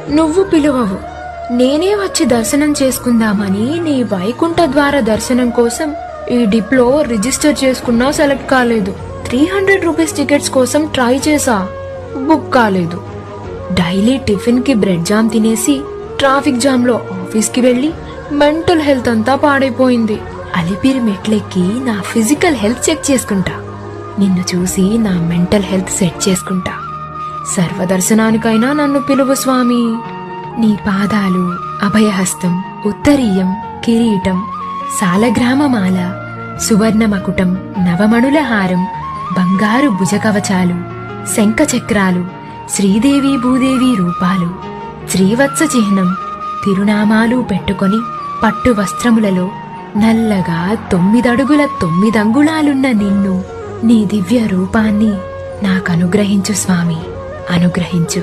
నువ్వు పిలువవు, నేనే వచ్చి దర్శనం చేసుకుందామని నీ వైకుంఠ ద్వార దర్శనం కోసం ఈ డిప్లో రిజిస్టర్ చేసుకున్నా సెలెక్ట్ కాలేదు. 300 రూపీస్ టికెట్స్ కోసం ట్రై చేసా, బుక్ కాలేదు. డైలీ టిఫిన్ కి బ్రెడ్ జామ్ తినేసి ట్రాఫిక్ జామ్ లో ఆఫీస్ కి వెళ్లి మెంటల్ హెల్త్ అంతా పాడైపోయింది. అలిపిరి మెట్లెక్కి నా ఫిజికల్ హెల్త్ చెక్ చేసుకుంటా, నిన్ను చూసి నా మెంటల్ హెల్త్ సెట్ చేసుకుంటా. సర్వదర్శనానికైనా నన్ను పిలువు స్వామి. నీ పాదాలు, అభయహస్తం, ఉత్తరీయం, కిరీటం, సాలగ్రామమాల, సువర్ణ మకుటం, నవమణుల హారం, బంగారు భుజకవచాలు, శంఖచక్రాలు, శ్రీదేవి భూదేవి రూపాలు, శ్రీవత్స చిహ్నం, తిరునామాలు పెట్టుకొని పట్టు వస్త్రములలో నల్లగా 9 అడుగుల 9 అంగుళాలున్న నిన్ను, నీ దివ్య రూపాన్ని నాకనుగ్రహించు స్వామి, అనుగ్రహించు.